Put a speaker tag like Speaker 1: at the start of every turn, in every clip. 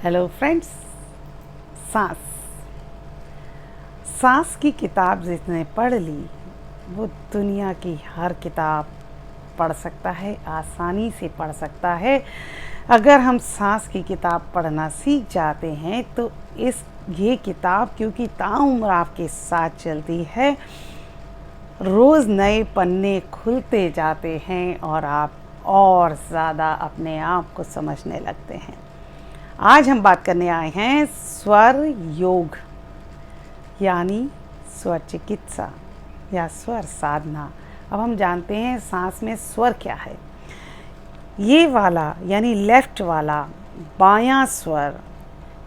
Speaker 1: Hello friends. सांस सांस की किताब जिसने पढ़ ली वो दुनिया की हर किताब पढ़ सकता है, आसानी से पढ़ सकता है। अगर हम सांस की किताब पढ़ना सीख जाते हैं तो ये किताब क्योंकि ताउम्र आपके साथ चलती है, रोज़ नए पन्ने खुलते जाते हैं और आप और ज़्यादा अपने आप को समझने लगते हैं। आज हम बात करने आए हैं स्वर योग यानी स्वर चिकित्सा या स्वर साधना। अब हम जानते हैं सांस में स्वर क्या है। ये वाला यानी लेफ्ट वाला बायां स्वर,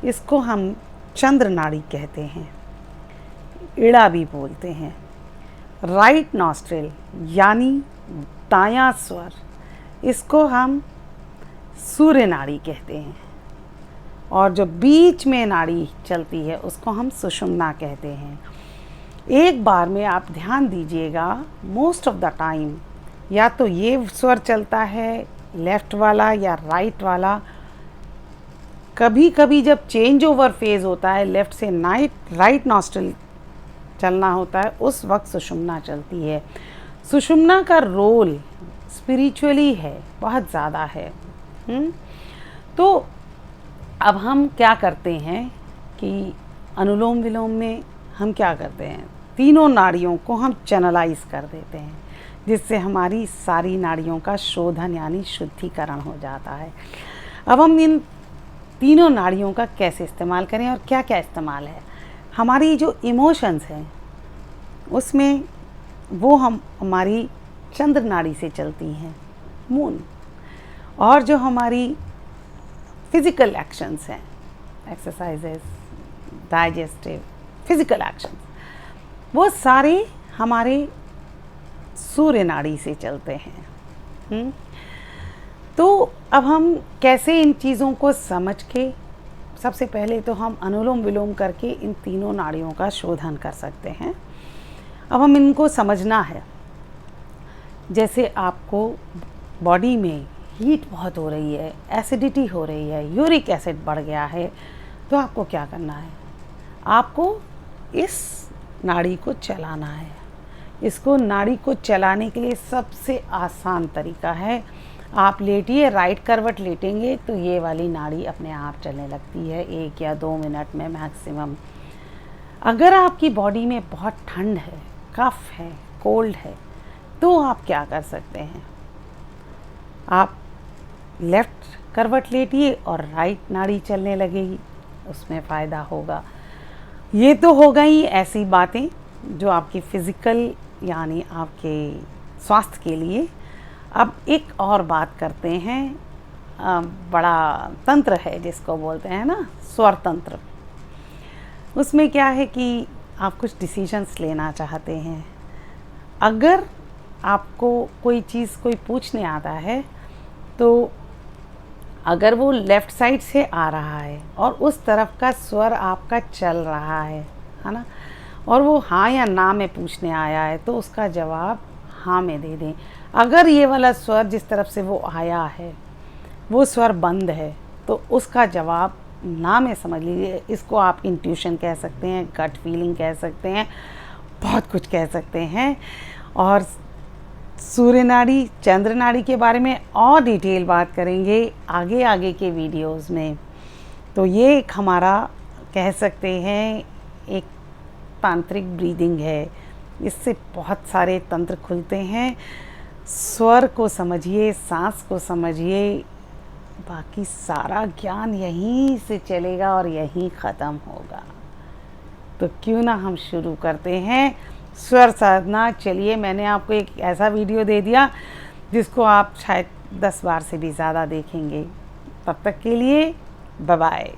Speaker 1: इसको हम चंद्र नाड़ी कहते हैं, इड़ा भी बोलते हैं। राइट नॉस्ट्रिल यानी दायां स्वर, इसको हम सूर्य नाड़ी कहते हैं। और जो बीच में नाड़ी चलती है उसको हम सुषुम्ना कहते हैं। एक बार में आप ध्यान दीजिएगा, मोस्ट ऑफ द टाइम या तो ये स्वर चलता है लेफ़्ट वाला या राइट वाला। कभी कभी जब चेंज ओवर फेज़ होता है, लेफ़्ट से राइट नॉस्ट्रिल चलना होता है, उस वक्त सुषुम्ना चलती है। सुषुम्ना का रोल स्पिरिचुअली है, बहुत ज़्यादा है। तो अब हम क्या करते हैं कि अनुलोम विलोम में हम क्या करते हैं, तीनों नाड़ियों को हम चैनलाइज कर देते हैं, जिससे हमारी सारी नाड़ियों का शोधन यानी शुद्धिकरण हो जाता है। अब हम इन तीनों नाड़ियों का कैसे इस्तेमाल करें और क्या क्या इस्तेमाल है। हमारी जो इमोशंस हैं उसमें वो हमारी चंद्र नाड़ी से चलती हैं, मून। और जो हमारी फिज़िकल एक्शंस हैं, एक्सरसाइजेस, डाइजेस्टिव फिज़िकल एक्शंस, वो सारे हमारे सूर्य नाड़ी से चलते हैं। तो अब हम कैसे इन चीज़ों को समझ के, सबसे पहले तो हम अनुलोम विलोम करके इन तीनों नाड़ियों का शोधन कर सकते हैं। अब हम इनको समझना है। जैसे आपको बॉडी में हीट बहुत हो रही है, एसिडिटी हो रही है, यूरिक एसिड बढ़ गया है, तो आपको क्या करना है, आपको इस नाड़ी को चलाना है। इसको नाड़ी को चलाने के लिए सबसे आसान तरीका है, आप लेटिए, राइट करवट लेटेंगे तो ये वाली नाड़ी अपने आप चलने लगती है 1 या 2 मिनट में मैक्सिमम। अगर आपकी बॉडी में बहुत ठंड है, कफ है, कोल्ड है, तो आप क्या कर सकते हैं, आप लेफ़्ट करवट लेटिए और राइट नाड़ी चलने लगेगी, उसमें फ़ायदा होगा। ये तो हो गई ऐसी बातें जो आपकी फ़िज़िकल यानी आपके स्वास्थ्य के लिए। अब एक और बात करते हैं, बड़ा तंत्र है जिसको बोलते हैं ना स्वर तंत्र। उसमें क्या है कि आप कुछ डिसीजंस लेना चाहते हैं। अगर आपको कोई चीज़ कोई पूछने आता है तो अगर वो लेफ़्ट साइड से आ रहा है और उस तरफ का स्वर आपका चल रहा है ना, और वो हाँ या ना में पूछने आया है, तो उसका जवाब हाँ में दे दें। अगर ये वाला स्वर जिस तरफ से वो आया है वो स्वर बंद है तो उसका जवाब ना में समझ लीजिए। इसको आप इंट्यूशन कह सकते हैं, गट फीलिंग कह सकते हैं, बहुत कुछ कह सकते हैं। और सूर्य नाड़ी, चंद्र नाड़ी के बारे में और डिटेल बात करेंगे आगे आगे के वीडियोस में। तो ये एक हमारा कह सकते हैं एक तांत्रिक ब्रीदिंग है, इससे बहुत सारे तंत्र खुलते हैं। स्वर को समझिए, सांस को समझिए, बाकी सारा ज्ञान यहीं से चलेगा और यहीं ख़त्म होगा। तो क्यों ना हम शुरू करते हैं स्वर साधना। चलिए, मैंने आपको एक ऐसा वीडियो दे दिया जिसको आप शायद 10 बार से भी ज़्यादा देखेंगे। तब तक के लिए बाय बाय।